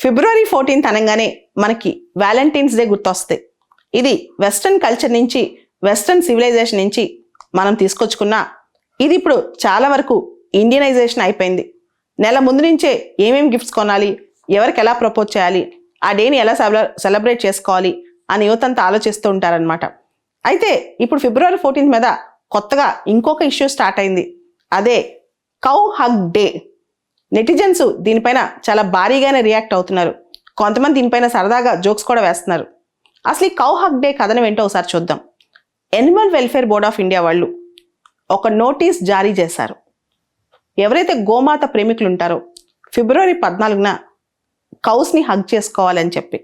ఫిబ్రవరి 14 అనగానే మనకి Valentine's day గుర్తొస్తుంది. ఇది వెస్ట్రన్ కల్చర్ నుంచి, వెస్ట్రన్ సివిలైజేషన్ నుంచి మనం తీసుకొచ్చుకున్న ఇది ఇప్పుడు చాలా వరకు ఇండియనైజేషన్ అయిపోయింది. నెల ముందు నుంచే ఏమేమి గిఫ్ట్స్ కొనాలి, ఎవరికి ఎలా ప్రపోజ్ చేయాలి, ఆ డేని ఎలా సెలబ్రేట్ చేసుకోవాలి అని యువతంతా ఆలోచిస్తూ ఉంటారనమాట. అయితే ఇప్పుడు ఫిబ్రవరి 14 మీద కొత్తగా ఇంకొక ఇష్యూ స్టార్ట్ అయింది. అదే కౌ హగ్ డే. నెటిజన్స్ దీనిపైన చాలా భారీగానే రియాక్ట్ అవుతున్నారు. కొంతమంది దీనిపైన సరదాగా జోక్స్ కూడా వేస్తున్నారు. అసలు ఈ కౌ హగ్ డే కథనం ఏంటో ఒకసారి చూద్దాం. Animal welfare board of India వాళ్ళు ఒక నోటీస్ జారీ చేశారు. ఎవరైతే గోమాత ప్రేమికులు ఉంటారో ఫిబ్రవరి 14న కౌస్ని హగ్ చేసుకోవాలని చెప్పి,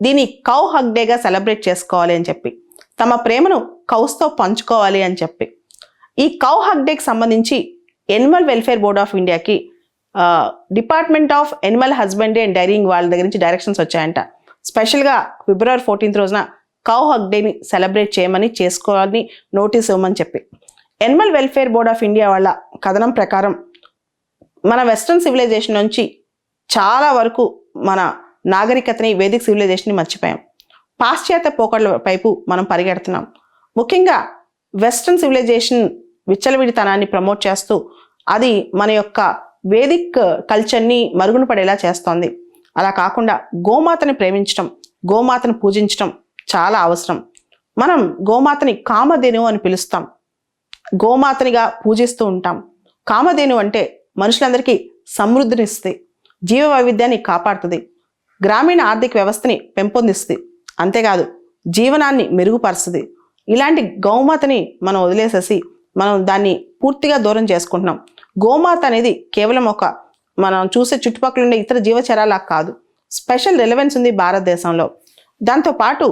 దీన్ని కౌ హగ్ డేగా సెలబ్రేట్ చేసుకోవాలి అని చెప్పి, తమ ప్రేమను కౌస్తో పంచుకోవాలి అని చెప్పి, ఈ కౌ హగ్ డేకి సంబంధించి ఎనిమల్ వెల్ఫేర్ బోర్డ్ ఆఫ్ ఇండియాకి department of Animal husbandry and daring వాళ్ళ దగ్గర నుంచి డైరెక్షన్స్ వచ్చాయంట. స్పెషల్గా ఫిబ్రవరి 14 రోజున కౌ హగ్ డేని సెలబ్రేట్ చేయమని, చేసుకోవాలని నోటీస్ ఇవ్వమని చెప్పి. Animal welfare board of India వాళ్ళ కథనం ప్రకారం మన వెస్ట్రన్ సివిలైజేషన్ నుంచి చాలా వరకు మన నాగరికతని, వేదిక్ సివిలైజేషన్ని మర్చిపోయాం. పాశ్చాత్య పోకడల వైపు మనం పరిగెడుతున్నాం. ముఖ్యంగా వెస్ట్రన్ సివిలైజేషన్ విచ్చలవిడితనాన్ని ప్రమోట్ చేస్తూ అది మన యొక్క వేదిక్ కల్చర్ని మరుగున పడేలా చేస్తోంది. అలా కాకుండా గోమాతని ప్రేమించడం, గోమాతను పూజించడం చాలా అవసరం. మనం గోమాతని కామధేను అని పిలుస్తాం, గోమాతనిగా పూజిస్తూ ఉంటాం. కామధేను అంటే మనుషులందరికీ సమృద్ధినిస్తుంది, జీవ వైవిధ్యాన్ని కాపాడుతుంది, గ్రామీణ ఆర్థిక వ్యవస్థని పెంపొందిస్తుంది, అంతేకాదు జీవనాన్ని మెరుగుపరుస్తుంది. ఇలాంటి గోమాతని మనం వదిలేసేసి మనం దాన్ని పూర్తిగా దూరం చేసుకుంటున్నాం. గోమాత అనేది కేవలం ఒక మనం చూసే చుట్టుపక్కల ఉండే ఇతర జీవచరాలా కాదు, స్పెషల్ రిలవెన్స్ ఉంది భారతదేశంలో. దాంతోపాటు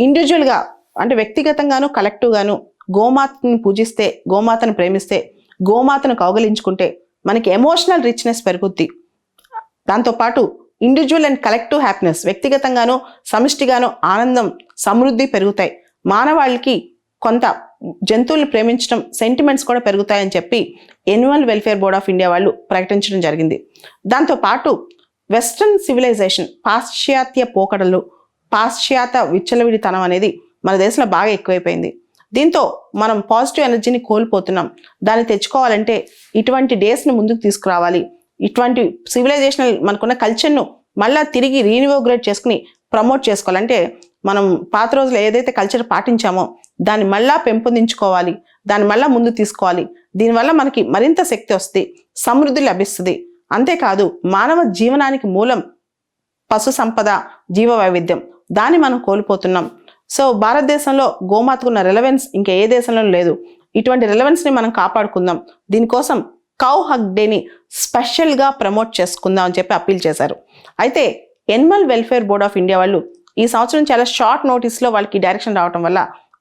ఇండివిజువల్గా అంటే వ్యక్తిగతంగాను కలెక్టివ్గాను గోమాతని పూజిస్తే, గోమాతను ప్రేమిస్తే, గోమాతను కౌగలించుకుంటే మనకి ఎమోషనల్ రిచ్నెస్ పెరుగుద్ది. దాంతోపాటు ఇండివిజువల్ అండ్ కలెక్టివ్ హ్యాపీనెస్, వ్యక్తిగతంగాను సమిష్టిగాను ఆనందం, సమృద్ధి పెరుగుతాయి. మానవాళికి కొంత జంతువుల్ని ప్రేమించడం, సెంటిమెంట్స్ కూడా పెరుగుతాయని చెప్పి Animal welfare board of India వాళ్ళు ప్రకటించడం జరిగింది. దాంతోపాటు వెస్ట్రన్ సివిలైజేషన్, పాశ్చాత్య పోకడలు, పాశ్చాత్య విచ్చలవిడితనం అనేది మన దేశంలో బాగా ఎక్కువైపోయింది. దీంతో మనం పాజిటివ్ ఎనర్జీని కోల్పోతున్నాం. దాన్ని తెచ్చుకోవాలంటే ఇటువంటి డేస్ని ముందుకు తీసుకురావాలి. ఇటువంటి సివిలైజేషనల్ మనకున్న కల్చర్ను మళ్ళీ తిరిగి రీఇనోగ్రేట్ చేసుకుని ప్రమోట్ చేసుకోవాలంటే మనం పాత రోజులు ఏదైతే కల్చర్ పాటించామో దాన్ని మళ్ళా పెంపొందించుకోవాలి, దాన్ని మళ్ళా ముందు తీసుకోవాలి. దీనివల్ల మనకి మరింత శక్తి వస్తుంది, సమృద్ధి లభిస్తుంది. అంతేకాదు మానవ జీవనానికి మూలం పశు సంపద, జీవ వైవిధ్యం, దాన్ని మనం కోల్పోతున్నాం. సో భారతదేశంలో గోమాతకున్న రిలవెన్స్ ఇంకా ఏ దేశంలో లేదు. ఇటువంటి రిలవెన్స్ని మనం కాపాడుకుందాం. దీనికోసం కౌ హగ్ డేని స్పెషల్గా ప్రమోట్ చేసుకుందాం అని చెప్పి అప్పీల్ చేశారు. అయితే Animal welfare board of India వాళ్ళు ఈ సంవత్సరం చాలా షార్ట్ నోటీస్లో వాళ్ళకి డైరెక్షన్ రావడం వల్ల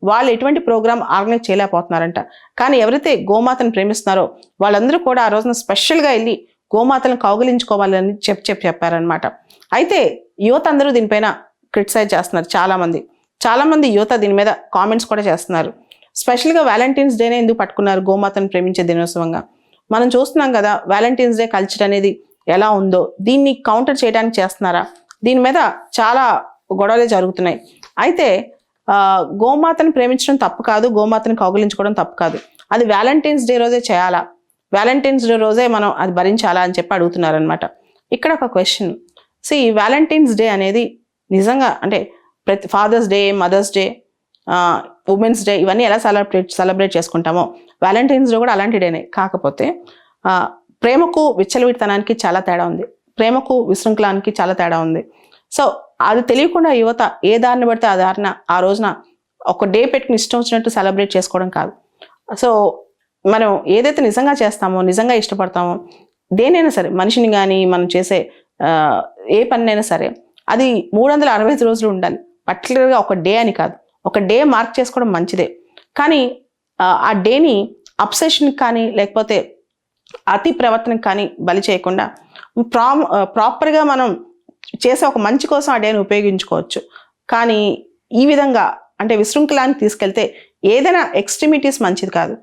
వాళ్ళు ఎటువంటి ప్రోగ్రామ్ ఆర్గనైజ్ చేయలేకపోతున్నారంట. కానీ ఎవరైతే గోమాతను ప్రేమిస్తున్నారో వాళ్ళందరూ కూడా ఆ రోజున స్పెషల్గా వెళ్ళి గోమాతలను కౌగిలించుకోవాలని చెప్పారనమాట. అయితే యువత అందరూ దీనిపైన క్రిటిసైజ్ చేస్తున్నారు. చాలామంది యువత దీని మీద కామెంట్స్ కూడా చేస్తున్నారు. స్పెషల్గా వ్యాలంటైన్స్ డేనే ఎందుకు పట్టుకున్నారు గోమాతను ప్రేమించే దినోత్సవంగా? మనం చూస్తున్నాం కదా వ్యాలంటైన్స్ డే కల్చర్ అనేది ఎలా ఉందో, దీన్ని కౌంటర్ చేయడానికి చేస్తున్నారా? దీని మీద చాలా గొడవలే జరుగుతున్నాయి. అయితే గోమాతను ప్రేమించడం తప్పు కాదు, గోమాతను కౌగిలించుకోవడం తప్పు కాదు. అది వ్యాలంటైన్స్ డే రోజే చేయాలా, వ్యాలంటైన్స్ డే రోజే మనం అది భరించాలా అని చెప్పి అడుగుతున్నారనమాట. ఇక్కడ ఒక క్వశ్చన్. వ్యాలంటైన్స్ డే అనేది నిజంగా అంటే ప్రతి Father's Day, Mother's Day, Women's Day ఇవన్నీ ఎలా సెలబ్రేట్ చేసుకుంటామో వ్యాలంటైన్స్ డే కూడా అలాంటి డేనే. కాకపోతే ప్రేమకు విచ్చలవిడితనానికి చాలా తేడా ఉంది, ప్రేమకు విశృంఖలానికి చాలా తేడా ఉంది. సో అది తెలియకుండా యువత ఏ దారిని పడితే ఆ దారిన ఆ రోజున ఒక డే పెట్టుకుని ఇష్టం వచ్చినట్టు సెలబ్రేట్ చేసుకోవడం కాదు. సో మనం ఏదైతే నిజంగా చేస్తామో, నిజంగా ఇష్టపడతామో, దేనైనా సరే, మనిషిని కానీ మనం చేసే ఏ పనినైనా సరే అది 365 రోజులు ఉండాలి. పర్టికులర్గా ఒక డే అని కాదు. ఒక డే మార్క్ చేసుకోవడం మంచిదే, కానీ ఆ డేని అబ్సెషన్కి కానీ లేకపోతే అతి ప్రవర్తనకి కానీ బలి చేయకుండా ప్రాపర్గా మనం చేసే ఒక మంచి కోసం ఆ డేని ఉపయోగించుకోవచ్చు. కానీ ఈ విధంగా అంటే విశృంఖలానికి తీసుకెళ్తే ఏదైనా ఎక్స్ట్రీమిటీస్ మంచిది కాదు.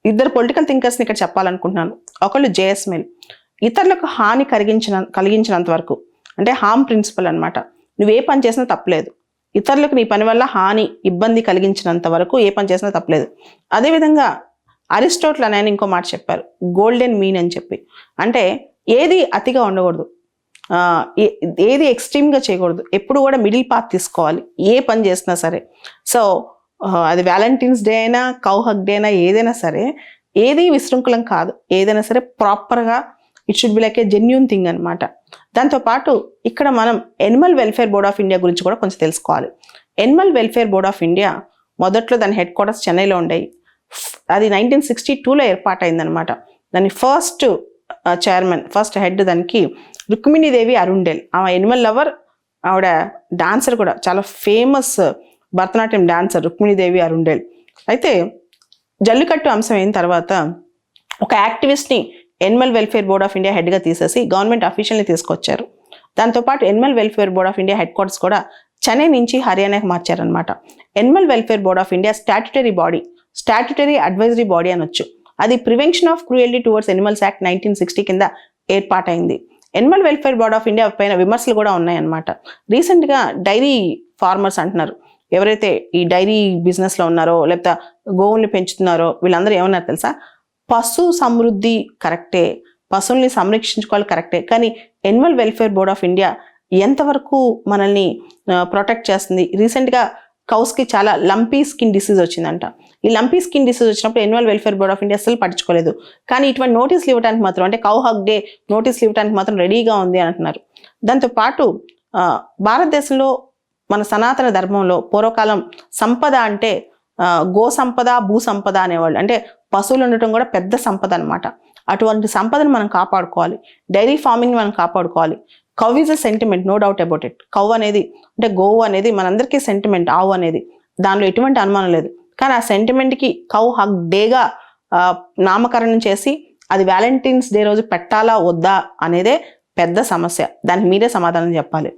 ఇద్దరు పొలిటికల్ థింకర్స్ని ఇక్కడ చెప్పాలనుకుంటున్నాను. ఒకళ్ళు జేఎస్ మిల్, ఇతరులకు హాని కలిగించినంత వరకు అంటే హార్మ్ ప్రిన్సిపల్ అనమాట. నువ్వు ఏ పని చేసినా తప్పలేదు, ఇతరులకు నీ పని వల్ల హాని ఇబ్బంది కలిగించినంత వరకు ఏ పని చేసినా తప్పలేదు. అదేవిధంగా అరిస్టాటిల్ అని ఆయన ఇంకో మాట చెప్పారు, గోల్డెన్ మీన్ అని చెప్పి. అంటే ఏది అతిగా ఉండకూడదు, ఏది ఎక్స్ట్రీమ్గా చేయకూడదు, ఎప్పుడు కూడా మిడిల్ పాత్ తీసుకోవాలి ఏ పని చేసినా సరే. సో అది వ్యాలంటైన్స్ డే అయినా కౌ హగ్ డే అయినా ఏదైనా సరే ఏది విశృంఖలం కాదు, ఏదైనా సరే ప్రాపర్గా it should be like A genuine thing అనమాట. దాంతోపాటు ఇక్కడ మనం Animal welfare board of India గురించి కూడా కొంచెం తెలుసుకోవాలి. Animal welfare board of India మొదట్లో దాని హెడ్ క్వార్టర్స్ చెన్నైలో ఉండేవి. అది 1962లో ఏర్పాటైందనమాట. దాని ఫస్ట్ చైర్మన్, ఫస్ట్ హెడ్ దానికి రుక్మిణీదేవి అరుండేల్. ఆమె ఎనిమల్ లవర్, ఆవిడ డాన్సర్ కూడా, చాలా famous Bharatanatyam dancer Rukmini Devi Arundale. అయితే జల్లికట్టు అంశం అయిన తర్వాత ఒక యాక్టివిస్ట్ని animal welfare board of India హెడ్గా తీసేసి గవర్నమెంట్ అఫీషియల్ని తీసుకొచ్చారు. దాంతోపాటు animal welfare board of India headquarters కూడా చెన్నై నుంచి హర్యానాకి మార్చారనమాట. Animal welfare board of India statutory body, statutory advisory body అనొచ్చు. అది prevention of cruelty towards animals act 1960 కింద ఏర్పాటైంది. Animal welfare board of India పైన విమర్శలు కూడా ఉన్నాయన్నమాట. రీసెంట్గా డైరీ ఫార్మర్స్ అంటున్నారు, ఎవరైతే ఈ డైరీ బిజినెస్లో ఉన్నారో లేకపోతే గోవుల్ని పెంచుతున్నారో వీళ్ళందరూ ఏమన్నారు తెలుసా, పశు సమృద్ధి కరెక్టే, పశువుల్ని సంరక్షించుకోవాలి కరెక్టే, కానీ Animal welfare board of India ఎంతవరకు మనల్ని ప్రొటెక్ట్ చేస్తుంది? రీసెంట్గా కౌస్కి చాలా లంపీ స్కిన్ డిసీజ్ వచ్చిందంట. ఈ లంపీ స్కిన్ డిసీజ్ వచ్చినప్పుడు Animal welfare board of India అసలు పట్టించుకోలేదు. కానీ ఇటువంటి నోటీసులు ఇవ్వడానికి మాత్రం, అంటే కౌ హగ్ డే నోటీసులు ఇవ్వడానికి మాత్రం రెడీగా ఉంది అని అంటున్నారు. దాంతోపాటు భారతదేశంలో మన సనాతన ధర్మంలో పూర్వకాలం సంపద అంటే గో సంపద, భూ సంపద అనేవాళ్ళు. అంటే పశువులు ఉండటం కూడా పెద్ద సంపద అనమాట. అటువంటి సంపదను మనం కాపాడుకోవాలి. డైరీ ఫార్మింగ్ మనం కాపాడుకోవాలి. Cow is a sentiment, no doubt about it. Cow అనేది అంటే గోవు అనేది మనందరికీ సెంటిమెంట్, ఆవు అనేది, దానిలో ఎటువంటి అనుమానం లేదు. కానీ ఆ సెంటిమెంట్కి కౌ హగ్ డేగా నామకరణం చేసి అది వ్యాలంటైన్స్ డే రోజు పెట్టాలా వద్దా అనేదే పెద్ద సమస్య. దానికి మీరే సమాధానం చెప్పాలి.